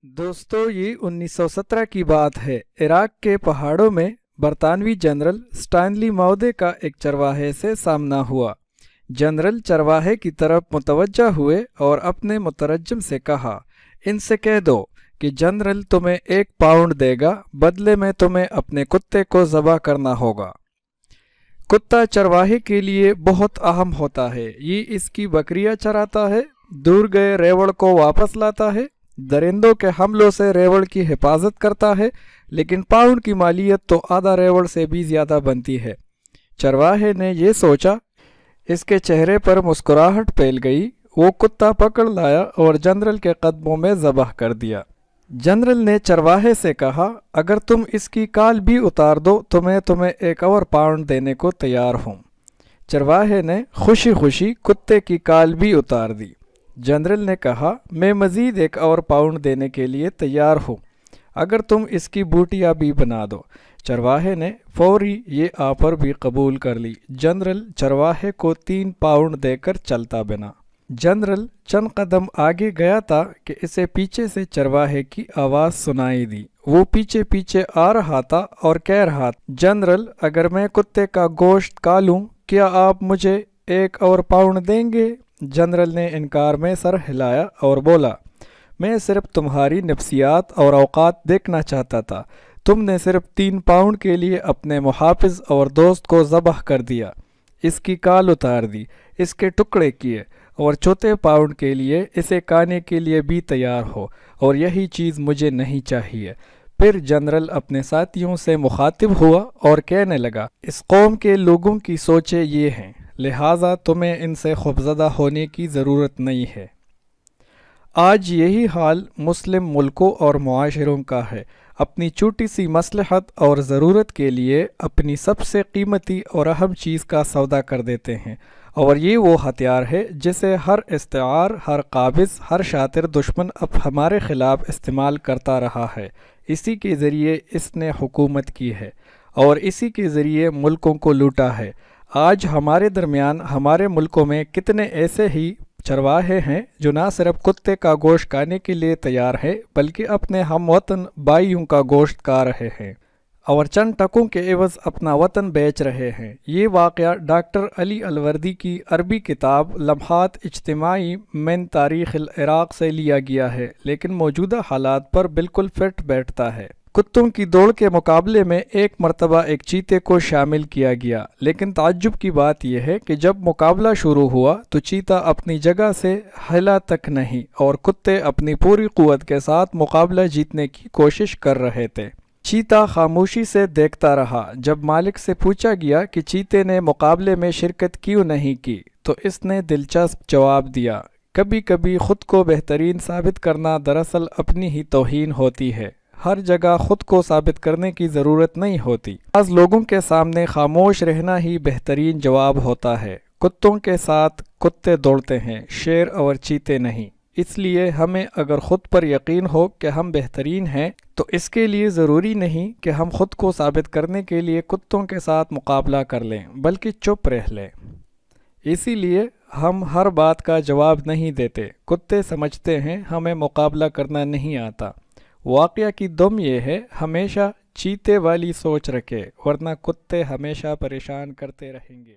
दोस्तों ये 1917 की बात है। इराक के पहाड़ों में बरतानवी जनरल स्टैनली मौदे का एक चरवाहे से सामना हुआ। जनरल चरवाहे की तरफ मुतवज्जा हुए और अपने मुतरज्जिम से कहा, इनसे कह दो कि जनरल तुम्हें 1 पाउंड देगा, बदले में तुम्हें अपने कुत्ते को ज़बह करना होगा। कुत्ता चरवाहे के लिए बहुत अहम होता है। ये इसकी बकरियां चराता है, दूर गए रेवड़ को वापस लाता है, दरिंदों के हमलों से रेवड़ की हिफाजत करता है, लेकिन पाउंड की मालियत तो आधा रेवड़ से भी ज़्यादा बनती है। चरवाहे ने ये सोचा। इसके चेहरे पर मुस्कुराहट फैल गई। वो कुत्ता पकड़ लाया और जनरल के कदमों में ज़बह कर दिया। जनरल ने चरवाहे से कहा, अगर तुम इसकी काल भी उतार दो तो मैं तुम्हें 1 और पाउंड देने को तैयार हूँ। चरवाहे ने खुशी खुशी कुत्ते की काल भी उतार दी। जनरल ने कहा, मैं मज़ीद 1 और पाउंड देने के लिए तैयार हूँ अगर तुम इसकी बूटियाँ भी बना दो। चरवाहे ने फौरी ये ऑफर भी कबूल कर ली। जनरल चरवाहे को 3 पाउंड देकर चलता बना। जनरल चंद कदम आगे गया था कि इसे पीछे से चरवाहे की आवाज़ सुनाई दी। वो पीछे पीछे आ रहा था और कह रहा, जनरल अगर मैं कुत्ते का गोश्त खा लूँ क्या आप मुझे 1 और पाउंड देंगे? जनरल ने इनकार में सर हिलाया और बोला, मैं सिर्फ तुम्हारी नफ्सियात और औकात देखना चाहता था। तुमने सिर्फ 3 पाउंड के लिए अपने मुहाफिज और दोस्त को ज़बह कर दिया, इसकी काल उतार दी, इसके टुकड़े किए और 4 पाउंड के लिए इसे खाने के लिए भी तैयार हो, और यही चीज़ मुझे नहीं चाहिए। फिर जनरल अपने साथियों से मुखातिब हुआ और कहने लगा, इस कौम के लोगों की सोचें ये हैं, लिहाजा तुम्हें इनसे खौफज़दा होने की ज़रूरत नहीं है। आज यही हाल मुस्लिम मुल्कों और मुआशरों का है। अपनी छोटी सी मसलहत और ज़रूरत के लिए अपनी सबसे कीमती और अहम चीज़ का सौदा कर देते हैं, और ये वो हथियार है जिसे हर इस्तेआर, हर काबिज़, हर शातिर दुश्मन अब हमारे ख़िलाफ़ इस्तेमाल करता रहा है। इसी के ज़रिए इसने हुकूमत की है और इसी के ज़रिए मुल्कों को लूटा है। आज हमारे दरमियान, हमारे मुल्कों में कितने ऐसे ही चरवाहे हैं जो ना सिर्फ कुत्ते का गोश्त खाने के लिए तैयार है, बल्कि अपने हम वतन भाइयों का गोश्त खा रहे हैं और चंद टकों के एवज़ अपना वतन बेच रहे हैं। ये वाक़या डॉक्टर अली अलवर्दी की अरबी किताब लम्हात इज्तिमाई मिन तारीख़ इराक़ से लिया गया है, लेकिन मौजूदा हालात पर बिल्कुल फिट बैठता है। कुत्तों की दौड़ के मुकाबले में एक मरतबा एक चीते को शामिल किया गया, लेकिन ताज्जुब की बात यह है कि जब मुकाबला शुरू हुआ तो चीता अपनी जगह से हिला तक नहीं और कुत्ते अपनी पूरी क़ुव्वत के साथ मुकाबला जीतने की कोशिश कर रहे थे। चीता खामोशी से देखता रहा। जब मालिक से पूछा गया कि चीते ने मुकाबले में शिरकत क्यों नहीं की, तो इसने दिलचस्प जवाब दिया, कभी कभी ख़ुद को बेहतरीन साबित करना दरअसल अपनी ही तौहीन होती है। हर जगह खुद को साबित करने की ज़रूरत नहीं होती। आज लोगों के सामने खामोश रहना ही बेहतरीन जवाब होता है। कुत्तों के साथ कुत्ते दौड़ते हैं, शेर और चीते नहीं। इसलिए हमें अगर ख़ुद पर यकीन हो कि हम बेहतरीन हैं, तो इसके लिए ज़रूरी नहीं कि हम ख़ुद को साबित करने के लिए कुत्तों के साथ मुकाबला कर लें, बल्कि चुप रह लें। इसीलिए हम हर बात का जवाब नहीं देते। कुत्ते समझते हैं हमें मुकाबला करना नहीं आता। वाक़या की दम यह है, हमेशा चीते वाली सोच रखे, वरना कुत्ते हमेशा परेशान करते रहेंगे।